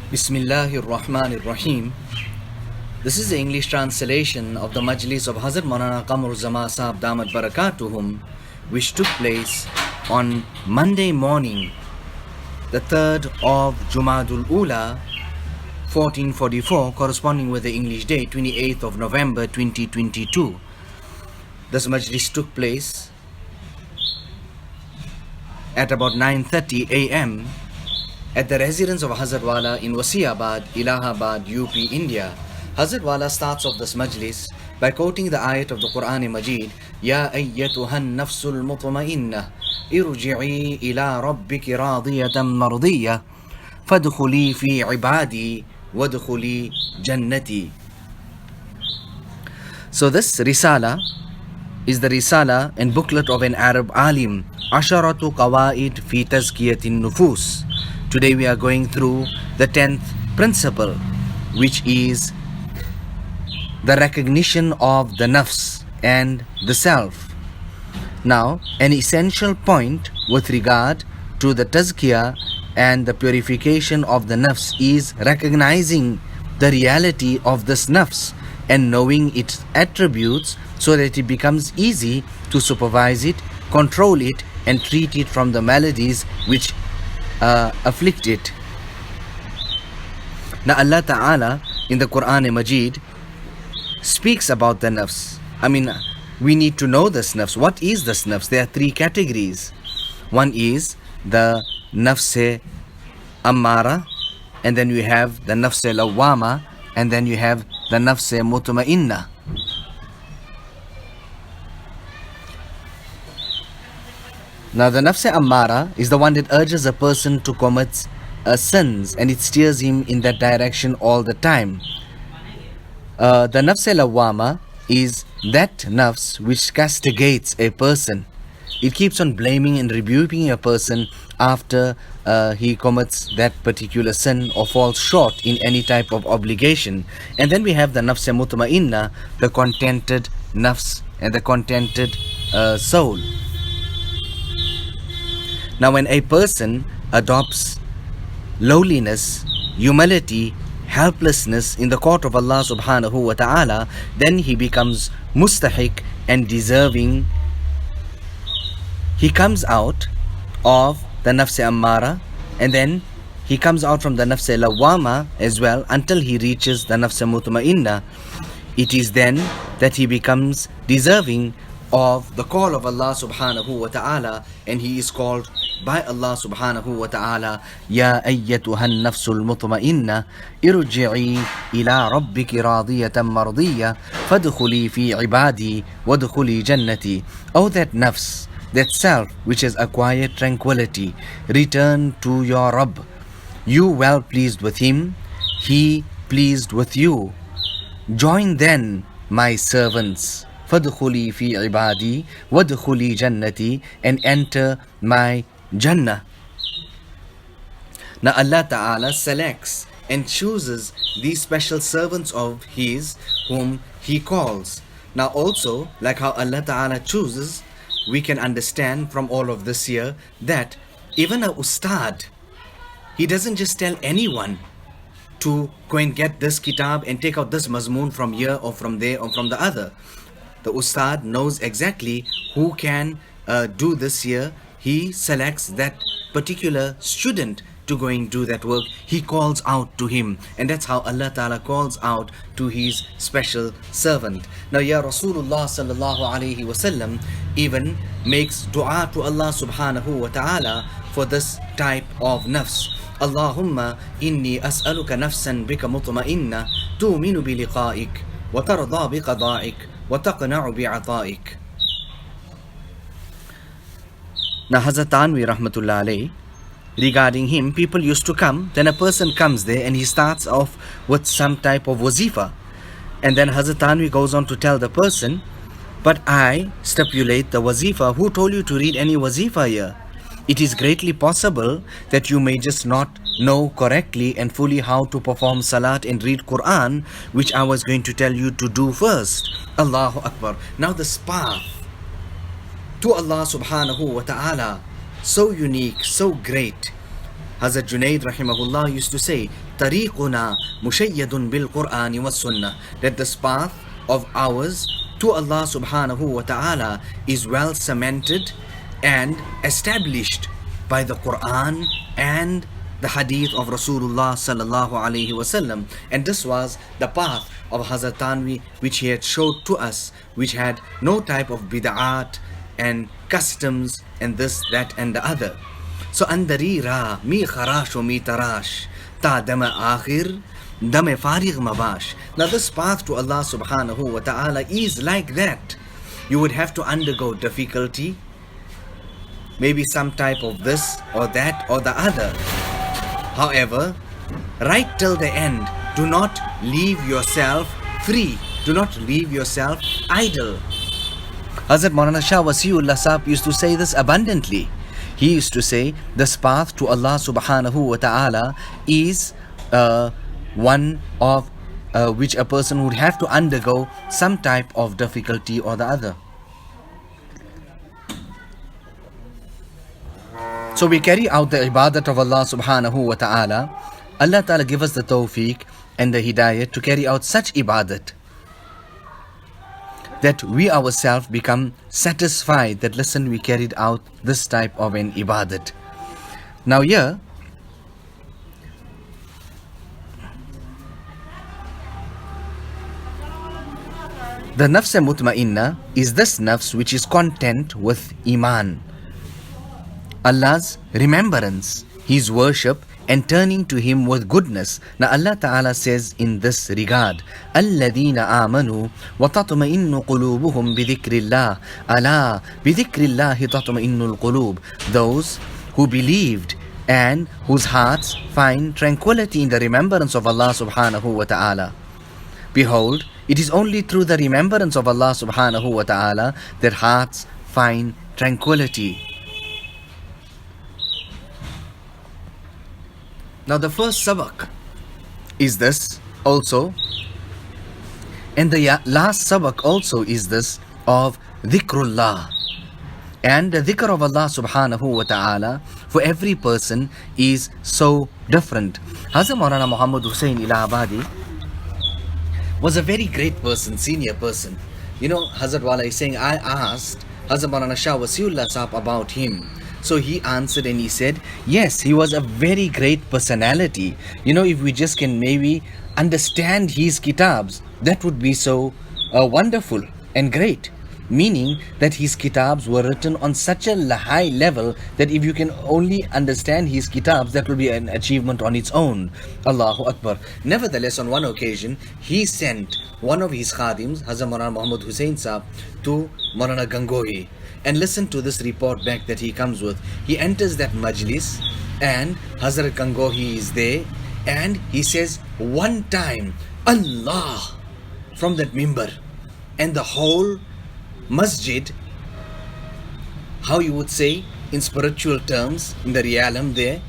Bismillahir Rahmanir Rahim. This is the English translation of the Majlis of Hazrat MAULANA QAMAR Saheb Damat Barakatuhum, which took place on Monday morning, the 3rd of Jumadul Ula, 1444, corresponding with the English date, 28th of November 2022. This Majlis took place at about 9:30 a.m. at the residence of Hazrat Wala in Wasiabad, Allahabad, UP, India. Hazrat Wala starts off this majlis by quoting the ayat of the Quran Majid, Ya ayyatuhan nafsul mutmainnah, irji'i ila rabbiki radiyatan mardiyah, fadkhuli fi ibadi, wadkhuli jannati. So this risala is the risala and booklet of an Arab alim, Asharatu Qawaid fi Tazkiyatin Nufus. Today we are going through the 10th principle, which is the recognition of the nafs and the self. Now, an essential point with regard to the tazkiyah and the purification of the nafs is recognizing the reality of this nafs and knowing its attributes so that it becomes easy to supervise it, control it, and treat it from the maladies which afflict it. Now Allah Ta'ala in the Quran Majid speaks about the nafs. We need to know this nafs. What is this nafs? There are three categories. One is the nafs ammara, and then you have the nafs lawwama, and then you have the nafs mutma'inna. Now the nafs ammara is the one that urges a person to commit sins, and it steers him in that direction all the time. The nafs lawwama is that nafs which castigates a person. It keeps on blaming and rebuking a person after he commits that particular sin or falls short in any type of obligation. And then we have the nafs mutma'inna, the contented nafs and the contented soul. Now when a person adopts lowliness, humility, helplessness in the court of Allah subhanahu wa ta'ala, then he becomes mustahiq and deserving. He comes out of the nafs ammara, and then he comes out from the nafs lawwama as well until he reaches the nafs mutma'inna. It is then that he becomes deserving of the call of Allah subhanahu wa ta'ala, and he is called by Allah subhanahu wa ta'ala, Ya ayyatuhan nafsul mutma'inna, irji'i ila rabbiki radiyatan mardiyah, fadkhuli fi ibadi, wadkhuli jannati. Oh, that nafs, that self which has acquired tranquility, return to your Rabb. You well pleased with him, he pleased with you. Join then, my servants, fadkhuli fi ibadi, wadkhuli jannati, and enter my Jannah. Now Allah Ta'ala selects and chooses these special servants of His whom He calls. Now also, like how Allah Ta'ala chooses, we can understand from all of this here that even a ustad, he doesn't just tell anyone to go and get this kitab and take out this mazmoon from here or from there or from the other. The ustad knows exactly who can do this here. He selects that particular student to go and do that work. He calls out to him, and that's how Allah Ta'ala calls out to His special servant. Now, Ya Rasulullah sallallahu alayhi wasallam even makes dua to Allah subhanahu wa ta'ala for this type of nafs. Allahumma inni as'aluka nafsan bika mutma'inna tu'minu bi liqa'ik wa tarda bi qada'ik wa taqna'u bi 'ata'ik. Now Hazrat Tanwi rahmatullah alayhi, regarding him, people used to come, then a person comes there and he starts off with some type of wazifa, and then Hazrat Tanwi goes on to tell the person, but I stipulate the wazifa. Who told you to read any wazifa here? It is greatly possible that you may just not know correctly and fully how to perform salat and read Quran, which I was going to tell you to do first. Allahu Akbar. Now this path to Allah subhanahu wa ta'ala, so unique, so great, Hazrat Junaid rahimahullah used to say, Tariquna mushayyadun bil Qur'ani was sunnah, that this path of ours to Allah subhanahu wa ta'ala is well cemented and established by the Quran and the hadith of Rasulullah sallallahu alaihi wasallam. And this was the path of Hazrat Tanvi which he had showed to us, which had no type of bid'at and customs and this, that and the other. So andari ra mi kharash o mi tarash ta dama akhir dame farig mabash. Now this path to Allah subhanahu wa ta'ala is like that. You would have to undergo difficulty, maybe some type of this or that or the other. However, right till the end, do not leave yourself free. Do not leave yourself idle. Hazrat Maulana Shah Wasiullah Sahab used to say this abundantly. He used to say, this path to Allah subhanahu wa ta'ala is one of which a person would have to undergo some type of difficulty or the other. So we carry out the ibadat of Allah subhanahu wa ta'ala. Allah ta'ala give us the tawfiq and the hidayah to carry out such ibadat that we ourselves become satisfied that, listen, we carried out this type of an ibadat. Now here, the nafs mutma'inna is this nafs which is content with iman, Allah's remembrance, His worship and turning to Him with goodness. Now Allah Ta'ala says in this regard, الَّذِينَ آمَنُوا وَتَطْمَئِنُّ قُلُوبُهُمْ بِذِكْرِ اللَّهِ أَلَا بِذِكْرِ اللَّهِ تَطْمَئِنُّ الْقُلُوبِ. Those who believed and whose hearts find tranquility in the remembrance of Allah subhanahu wa ta'ala. Behold, it is only through the remembrance of Allah subhanahu wa ta'ala that hearts find tranquility. Now the first sabak is this also, and the last sabak also is this of dhikrullah. And the dhikr of Allah subhanahu wa ta'ala for every person is so different. Hazrat Maulana Muhammad Hussain ALAHBADI was a very great person, senior person. You know, Hazrat Wala is saying, I asked Hazrat Maulana Shah Wasiullah Sahab about him. So he answered and he said, yes, he was a very great personality. You know, if we just can maybe understand his kitabs, that would be so wonderful and great. Meaning that his kitabs were written on such a high level that if you can only understand his kitabs, that will be an achievement on its own. Allahu Akbar. Nevertheless, on one occasion, he sent one of his khadims, Hazrat Maulana Muhammad Hussain Sahab, to Maulana Gangohi. And listen to this report back that he comes with. He enters that majlis and Hazrat Gangohi is there and he says one time, Allah, from that mimbar, and the whole masjid, how you would say in spiritual terms, in the realm there,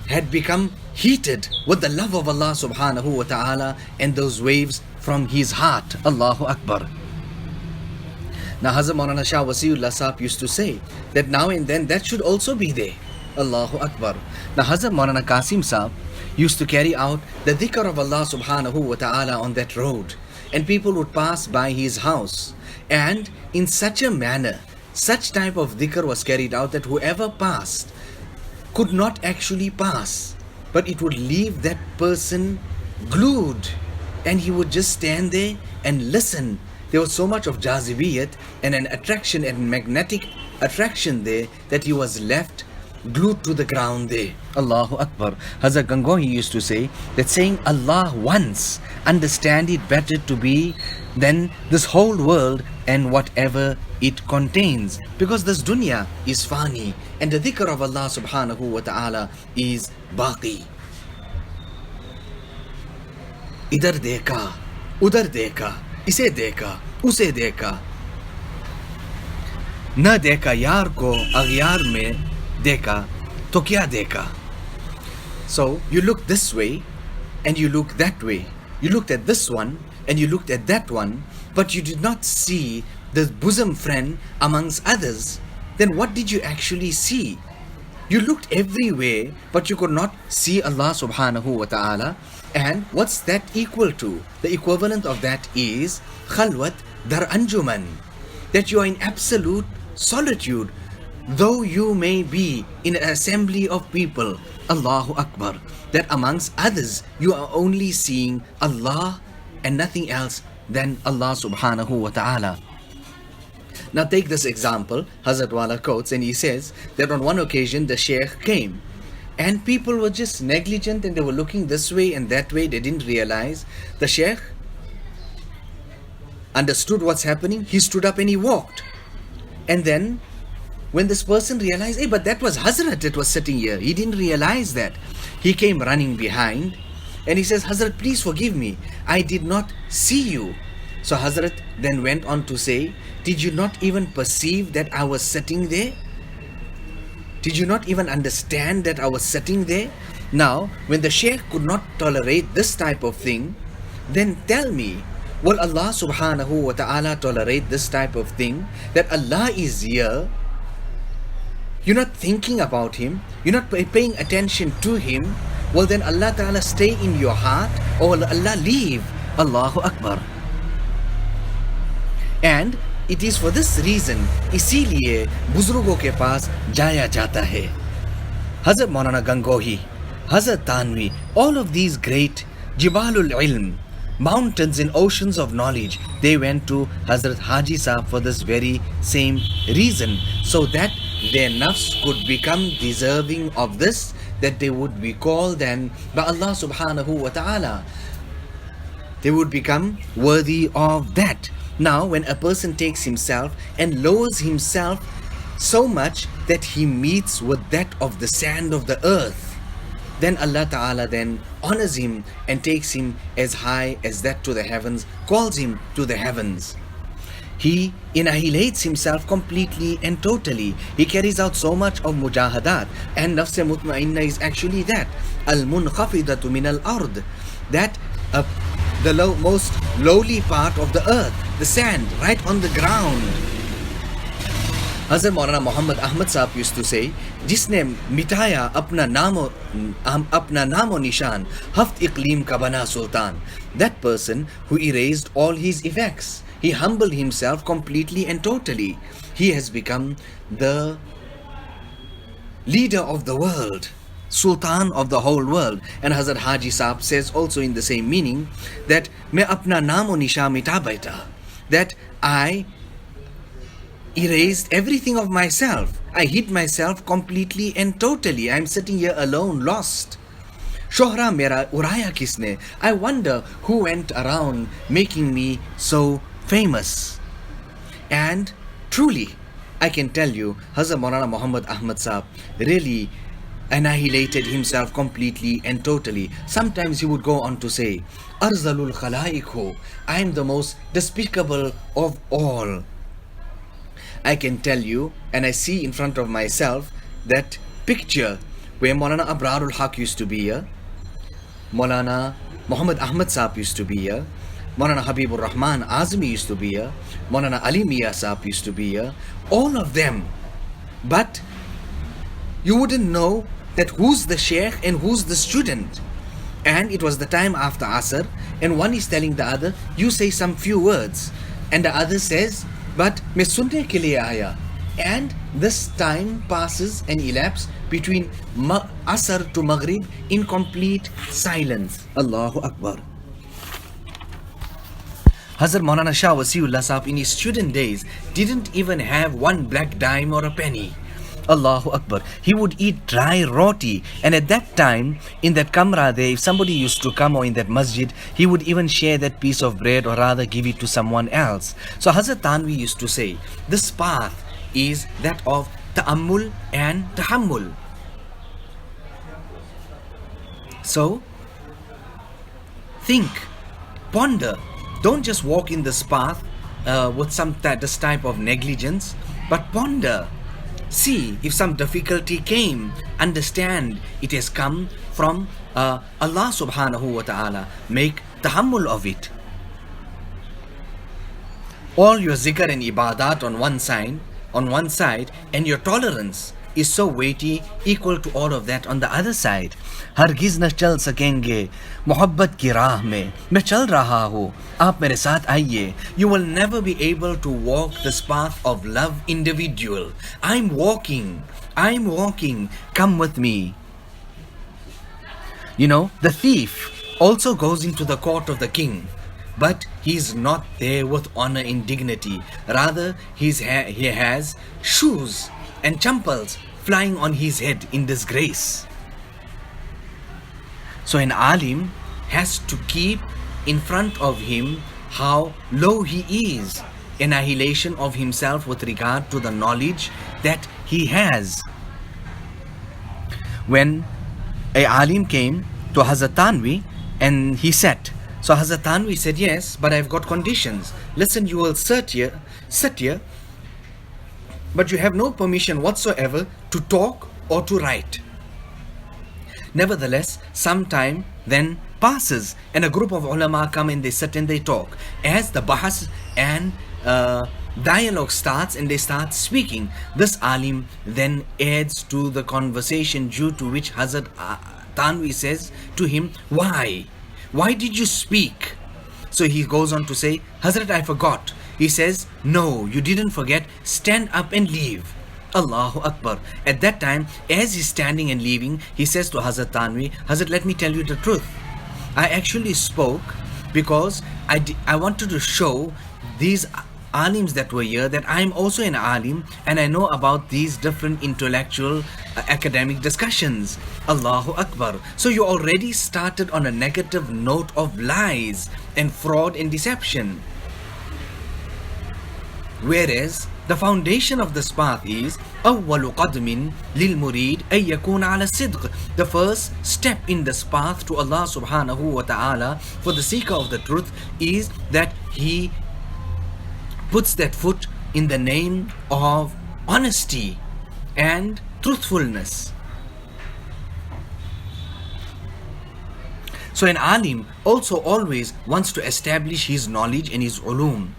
had become heated with the love of Allah subhanahu wa ta'ala and those waves from his heart. Allahu Akbar. Now Hazrat Maulana Shah Wasiullah Sahab used to say that now and then that should also be there. Allahu Akbar. Now Hazrat Maulana Qasim Sahab used to carry out the dhikr of Allah subhanahu wa ta'ala on that road, and people would pass by his house, and in such a manner, such type of dhikr was carried out that whoever passed could not actually pass, but it would leave that person glued, and he would just stand there and listen. There was so much of jazibiyat and an attraction and magnetic attraction there that he was left glued to the ground there. Allahu Akbar. Hazrat Gangohi used to say that saying Allah once, understand it better to be than this whole world and whatever it contains, because this dunya is fani and the dhikr of Allah subhanahu wa ta'ala is baqi. Idhar dekha, udhar dekha, इसे देखा उसे देखा न देखा यार को अगयार में देखा तो क्या देखा. So you look this way and you look that way, you looked at this one and you looked at that one, but you did not see the bosom friend amongst others. Then what did you actually see? You looked everywhere, but you could not see Allah subhanahu wa ta'ala. And what's that equal to? The equivalent of that is khalwat dar anjuman, that you are in absolute solitude, though you may be in an assembly of people. Allahu Akbar. That amongst others, you are only seeing Allah and nothing else than Allah subhanahu wa ta'ala. Now take this example, Hazrat Wala quotes, and he says that on one occasion the Shaykh came and people were just negligent and they were looking this way and that way. They didn't realize. The Shaykh understood what's happening. He stood up and he walked. And then when this person realized, hey, but that was Hazrat that was sitting here. He didn't realize that. He came running behind and he says, Hazrat, please forgive me. I did not see you. So Hazrat then went on to say, did you not even perceive that I was sitting there? Did you not even understand that I was sitting there? Now, when the Shaykh could not tolerate this type of thing, then tell me, will Allah subhanahu wa ta'ala tolerate this type of thing? That Allah is here, you're not thinking about Him, you're not paying attention to Him, will then Allah ta'ala stay in your heart or will Allah leave? Allahu Akbar. And it is for this reason, इसीलिए बुजुर्गों के पास जाया जाता है. Hazrat Maulana Gangohi, Hazrat Tanvi, all of these great Jibalul Ilm, mountains and oceans of knowledge, they went to Hazrat Haji Sahib for this very same reason, so that their nafs could become deserving of this, that they would be called then by Allah subhanahu wa ta'ala. They would become worthy of that. Now, when a person takes himself and lowers himself so much that he meets with that of the sand of the earth, then Allah Ta'ala then honors him and takes him as high as that to the heavens, calls him to the heavens. He annihilates himself completely and totally. He carries out so much of mujahadat, and nafs mutma'inna is actually that. Al-munkhafidatu min al-ard, that the most lowly part of the earth, the sand, right on the ground. Hazrat Maulana Muhammad Ahmad Sahib used to say, जिसने मिटाया अपना नामो निशान हफ्त इकलीम का बना सुल्तान. That person who erased all his effects, he humbled himself completely and totally. He has become the leader of the world, Sultan of the whole world. And Hazrat Haji Sahib says also in the same meaning that मैं अपना नामो निशान मिटा बैठा, that I erased everything of myself. I hid myself completely and totally. I'm sitting here alone, lost. Shohra mera uraya kisne. I wonder who went around making me so famous. And truly, I can tell you, Hazrat Maulana Muhammad Ahmad Sahib really annihilated himself completely and totally. Sometimes he would go on to say, Arzalul khalaik ho, I am the most despicable of all. I can tell you, and I see in front of myself, that picture where Maulana Abrarul Haq used to be here, Maulana Muhammad Ahmad Sahib used to be here, Maulana Habibur Rahman Azmi used to be here, Maulana Ali Mia Sahib used to be here, all of them. But you wouldn't know that who's the sheikh and who's the student. And it was the time after Asr, and one is telling the other, you say some few words, and the other says, but मैं सुनने के लिए आया. And this time passes and elapses between Asr to Maghrib in complete silence. Allahu Akbar. Hazrat Maulana Shah Wasiullah Sahib in his student days didn't even have one black dime or a penny. Allahu Akbar. He would eat dry roti, and at that time, in that kamra there, if somebody used to come, or in that masjid, he would even share that piece of bread, or rather give it to someone else. So Hazrat Tanvi used to say, this path is that of ta'ammul and tahammul. So, think, ponder. Don't just walk in this path with this type of negligence, but ponder. See, if some difficulty came, understand it has come from Allah subhanahu wa ta'ala. Make tahammul of it. All your zikr and ibadat on one side, and your tolerance is so weighty, equal to all of that on the other side. हरगिज़ न चल सकेंगे मोहब्बत की राह में, मैं चल रहा हूँ, आप मेरे साथ आइए. You will never be able to walk this path of love individual. I'm walking, come with me. You know, the thief also goes into the court of the king, but he's not there with honor and dignity. Rather, he has shoes and champals flying on his head in disgrace. So an alim has to keep in front of him how low he is, annihilation of himself with regard to the knowledge that he has. When a alim came to Hazrat Tanvi and he sat. So Hazrat Tanvi said, yes, but I've got conditions. Listen, you will sit here, but you have no permission whatsoever to talk or to write. Nevertheless, some time then passes and a group of ulama come and they sit and they talk. As the bahas and dialogue starts and they start speaking, this alim then adds to the conversation, due to which Hazrat Tanvi says to him, why did you speak? So he goes on to say, Hazrat, I forgot. He says, no, you didn't forget, stand up and leave. Allahu Akbar. At that time, as he's standing and leaving, he says to Hazrat Tanvi, Hazrat, let me tell you the truth. I actually spoke because I wanted to show these alims that were here that I am also an alim and I know about these different intellectual academic discussions. Allahu Akbar. So you already started on a negative note of lies and fraud and deception. Whereas the foundation of this path is أول قدم للمريد أن يكون على الصدق. The first step in this path to Allah subhanahu wa ta'ala for the seeker of the truth is that he puts that foot in the name of honesty and truthfulness. So an alim also always wants to establish his knowledge and his ulum.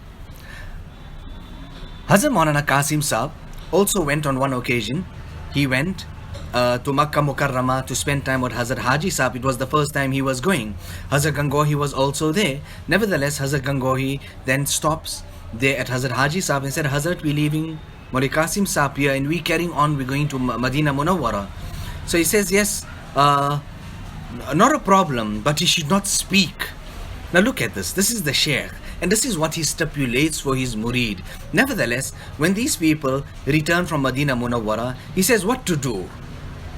Hazrat Maulana Qasim Sahib also went on one occasion. He went to Makkah Mukarramah to spend time with Hazrat Haji Sahib. It was the first time he was going. Hazrat Gangohi was also there. Nevertheless, Hazrat Gangohi then stops there at Hazrat Haji Sahib and said, Hazrat, we're leaving Maulana Qasim Sahib here and we're carrying on, we're going to Madina Munawwara. So he says, yes, not a problem, but he should not speak. Now look at this. This is the Shaykh. And this is what he stipulates for his murid. Nevertheless, when these people return from Madina Munawwara, he says, what to do?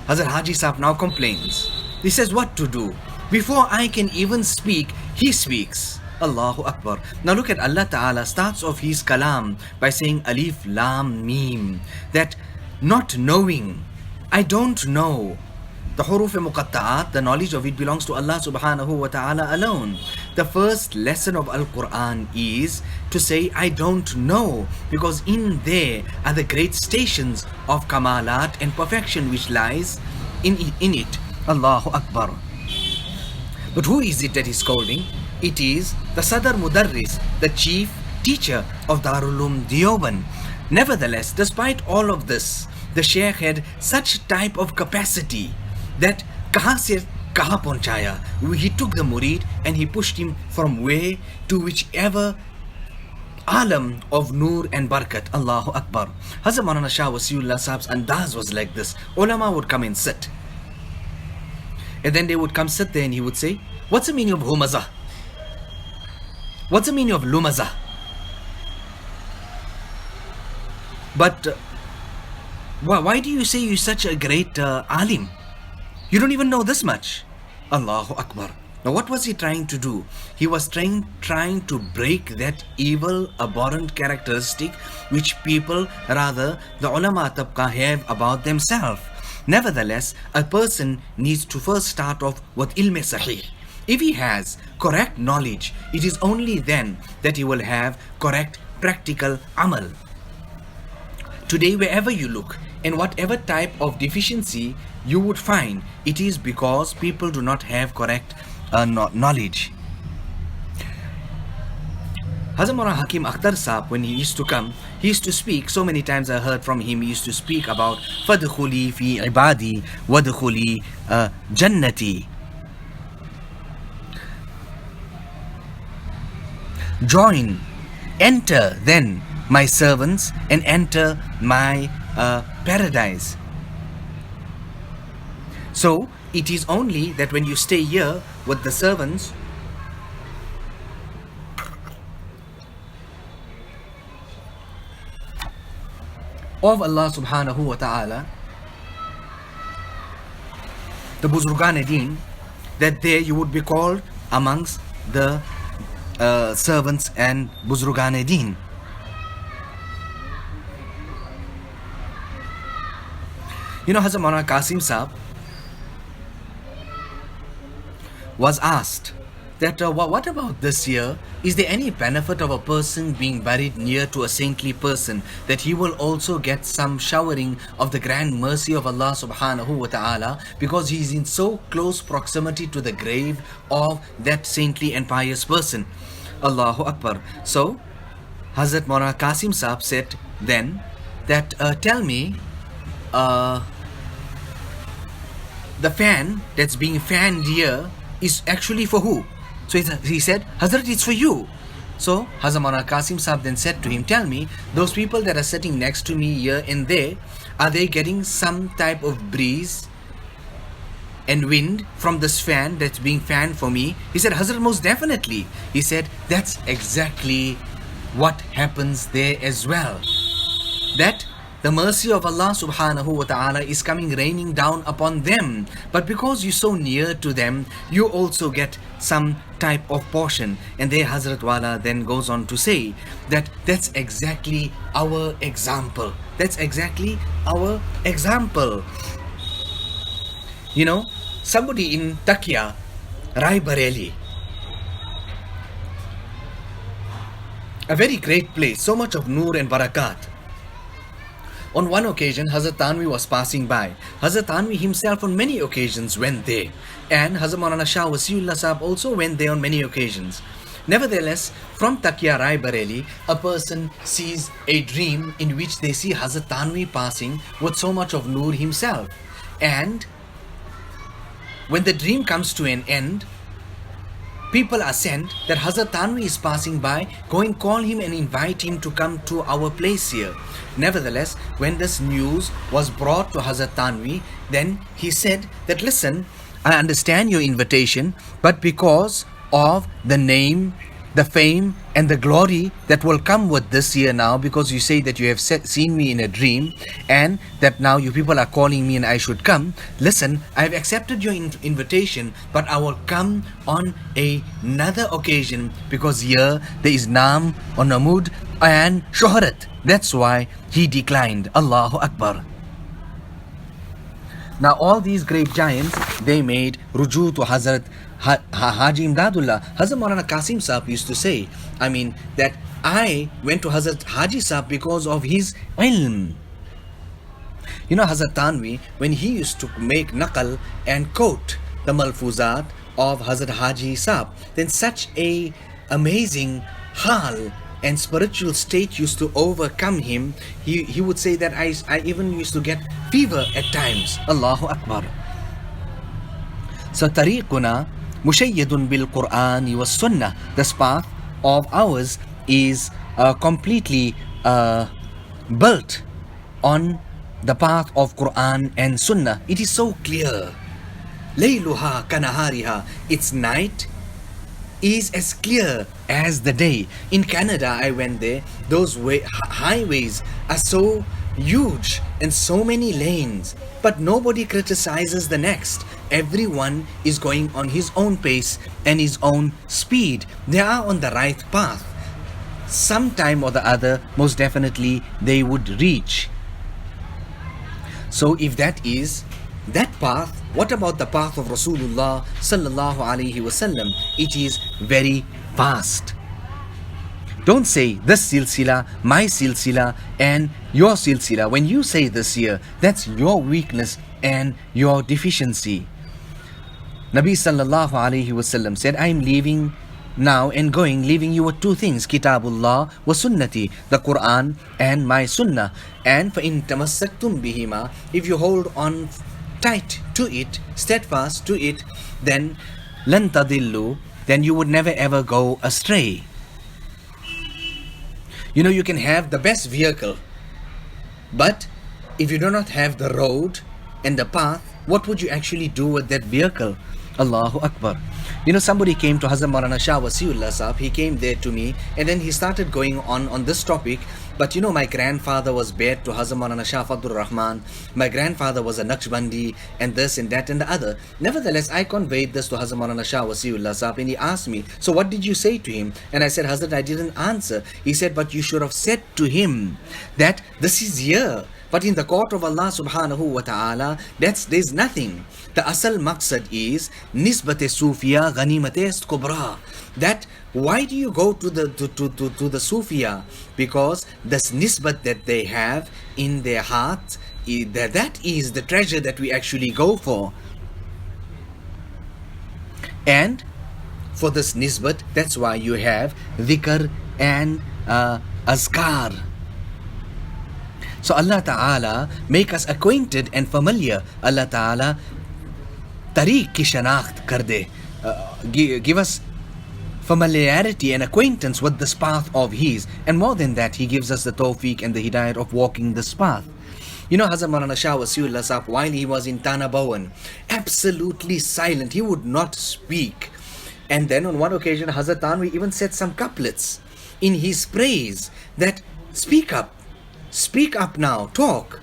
Hazrat Haji Sahib now complains. He says, what to do? Before I can even speak, he speaks. Allahu Akbar. Now look at Allah Ta'ala starts off his kalam by saying Alif Lam Mim. That not knowing, I don't know. The huruf muqatta'at, the knowledge of it belongs to Allah subhanahu wa ta'ala alone. The first lesson of Al-Quran is to say, I don't know, because in there are the great stations of kamalat and perfection which lies in it. Allahu Akbar. But who is it that is scolding? It is the Sadar Mudarris, the chief teacher of Darul Uloom Deoband. Nevertheless, despite all of this, the Shaykh had such type of capacity that kahan se kahan pahunchaya. He took the murid and he pushed him from where to whichever alam of nur and barakat. Allahu Akbar. Hazrat Maulana Shah Wasiullah Sahib's andaz was like this. Ulama would come and sit. And then they would come sit there and he would say, what's the meaning of humaza? What's the meaning of lumaza? But why do you say you're such a great alim? You don't even know this much. Allahu Akbar. Now what was he trying to do? He was trying to break that evil, abhorrent characteristic which people, rather the ulama tabqa, have about themselves. Nevertheless, a person needs to first start off with ilm sahih. If he has correct knowledge, it is only then that he will have correct practical amal. Today, wherever you look, and whatever type of deficiency you would find, it is because people do not have correct knowledge. Hazrat Maulana Hakim Akhtar Sahib, when he used to come, he used to speak, so many times I heard from him, he used to speak about فَدْخُلِي فِي عِبَادِي وَدْخُلِي جَنَّتِي. Join, enter then my servants and enter my paradise. So it is only that when you stay here with the servants of Allah subhanahu wa ta'ala, the Buzurgan Deen, that there you would be called amongst the servants and Buzurgan Deen. You know, Hazrat Maulana Qasim Sahab was asked that what about this year? Is there any benefit of a person being buried near to a saintly person, that he will also get some showering of the grand mercy of Allah subhanahu wa ta'ala, because he is in so close proximity to the grave of that saintly and pious person? Allahu Akbar. So Hazrat Maulana Qasim Sahab said then that tell me, the fan that's being fanned here is actually for who? So he said, Hazrat, it's for you. So Hazrat Maulana Qasim Sahab then said to him, tell me, those people that are sitting next to me here and there, are they getting some type of breeze and wind from this fan that's being fanned for me? He said, Hazrat, most definitely. He said, that's exactly what happens there as well. That the mercy of Allah subhanahu wa ta'ala is coming raining down upon them. But because you're so near to them, you also get some type of portion. And there Hazrat Wala then goes on to say that that's exactly our example. That's exactly our example. You know, somebody in Takia, Rai Bareli, a very great place, so much of nur and barakat. On one occasion, Hazrat Tanvi was passing by. Hazrat Tanvi himself on many occasions went there. And Hazrat Maulana Shah Wasiullah Sahab also went there on many occasions. Nevertheless, from Takia Rai Bareli, a person sees a dream in which they see Hazrat Tanvi passing with so much of nur himself. And when the dream comes to an end, people are sent that Hazrat Tanvi is passing by, go and call him and invite him to come to our place here. Nevertheless, when this news was brought to Hazrat Tanvi, then he said that, listen, I understand your invitation, but because of the name, the fame and the glory that will come with this year now, because you say that you have seen me in a dream and that now you people are calling me and I should come. Listen, I have accepted your invitation, but I will come on another occasion, because here there is Naam or Namud and Shohrat. That's why he declined. Allahu Akbar. Now all these great giants, they made ruju to Hazrat Haji Imdadullah. Hazrat Maulana Qasim Sahab used to say, that I went to Hazrat Haji Sahab because of his ilm. You know, Hazrat Tanvi, when he used to make naqal and quote the malfuzat of Hazrat Haji Sahab, then such a amazing hal and spiritual state used to overcome him. He would say that I even used to get fever at times. Allahu Akbar. So tariquna mushayyadun bil Qur'an was sunnah. This path of ours is completely built on the path of Quran and Sunnah. It is so clear. Layluha kanahariha. Its night is as clear as the day. In Canada, I went there. Those highways are so huge and so many lanes, but nobody criticizes the next. Everyone is going on his own pace and his own speed. They are on the right path. Sometime or the other, most definitely, they would reach. So if that is that path, what about the path of Rasulullah sallallahu alaihi wasallam? It is very fast. Don't say this silsila, my silsila, and your silsila. When you say this here, that's your weakness and your deficiency. Nabi sallallahu alaihi wasallam said, I am leaving now and going, leaving you with two things, Kitabullah wa Sunnati, the Quran and my Sunnah. And فَإِن تَمَسَّكْتُمْ بِهِمَا, if you hold on tight to it, steadfast to it, then لَن تَضِلُّوا, then you would never ever go astray. You know, you can have the best vehicle, but if you do not have the road and the path, what would you actually do with that vehicle? Allahu Akbar. You know, somebody came to Hazrat Maulana Shah Wasiullah Sahab. He came there to me and then he started going on this topic. But you know, my grandfather was bad to Hazrat Maulana Shah Abdul Rahman. My grandfather was a Naqshbandi and this and that and the other. Nevertheless, I conveyed this to Hazrat Maulana Shah Wasiullah Sahab and he asked me, so what did you say to him? And I said, Hazrat, I didn't answer. He said, but you should have said to him that this is here, but in the court of Allah subhanahu wa ta'ala, there's nothing. The asal maqsad is nisbat-e sufiya ghanimat-e kubra. That why do you go to the sufiya? Because this nisbat that they have in their heart, that is the treasure that we actually go for. And for this nisbat, that's why you have dhikr and azkar. So Allah Ta'ala make us acquainted and familiar. Allah Ta'ala tariq ki shanakht kar de. Give us familiarity and acquaintance with this path of His. And more than that, He gives us the tawfiq and the hidayat of walking this path. You know, Hazrat Maulana Shah Wasiullah Sahab, while he was in Tana Bhawan, absolutely silent, he would not speak. And then on one occasion, Hazrat Tanvi even said some couplets in his praise that, speak up now, talk.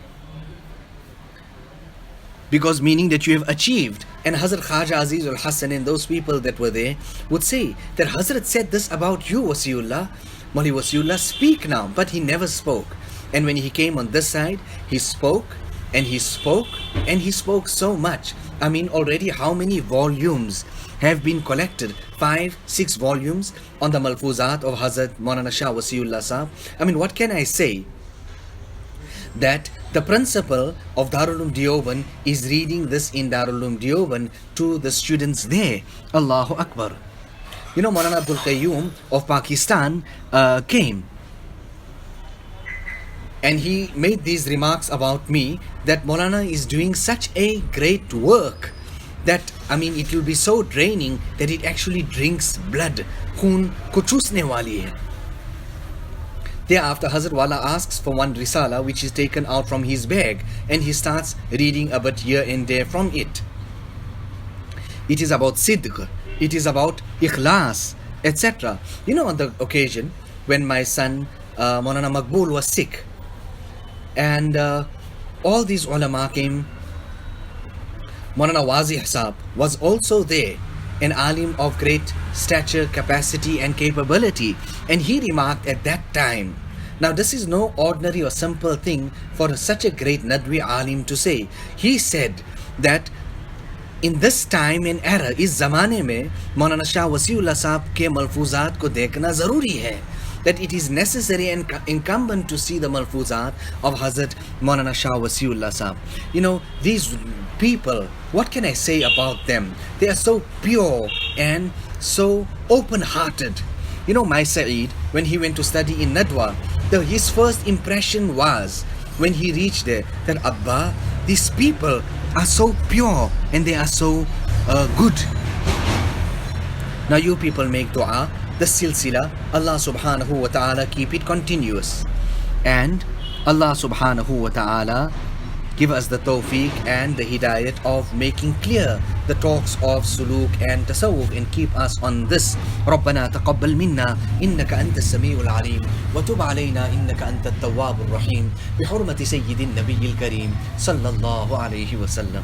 Because meaning that you have achieved. And Hazrat Khaja Aziz al Hassan and those people that were there would say that Hazrat said this about you, Wasiullah. Mauli Wasiullah, speak now. But he never spoke. And when he came on this side, he spoke and he spoke and he spoke so much. I mean, already how many volumes have been collected? 5-6 volumes on the Malfuzat of Hazrat Maulana Shah Wasiullah Sahab. I mean, what can I say? That the principal of Darul Uloom Deoband is reading this in Darul Uloom Deoband to the students there. Allahu Akbar. You know, Maulana Abdul Qayyum of Pakistan came and he made these remarks about me that Maulana is doing such a great work that, I mean, it will be so draining that it actually drinks blood. Khoon ko chusne wali hai. Thereafter, Hazrat Wala asks for one risala which is taken out from his bag and he starts reading a bit here and there from it. It is about sidq, it is about ikhlas, etc. You know, on the occasion when my son Maulana Maqbool was sick and all these ulama came, Maulana Wazih Sahab was also there, an alim of great stature, capacity and capability, and he remarked at that time, now this is no ordinary or simple thing for such a great Nadwi alim to say. He said that in this time and era, is zamane mein Maulana Shah Wasiullah Sahab ke malfuzat ko dekhna zaruri hai. That it is necessary and incumbent to see the malfuzat of Hazrat Maulana Shah Wasiullah Sahab. You know, these people, what can I say about them? They are so pure and so open-hearted. You know, my Saeed, when he went to study in Nadwa, his first impression was, when he reached there, that Abba, these people are so pure and they are so good. Now you people make dua, the silsila, Allah subhanahu wa ta'ala keep it continuous. And Allah subhanahu wa ta'ala give us the tawfiq and the hidayat of making clear the talks of suluk and tasawwuf and keep us on this. ربنا تقبل منا إنك أنت السميع العليم وتب علينا إنك أنت التواب الرحيم بحرمة سيد النبي الكريم صلى الله عليه وسلم.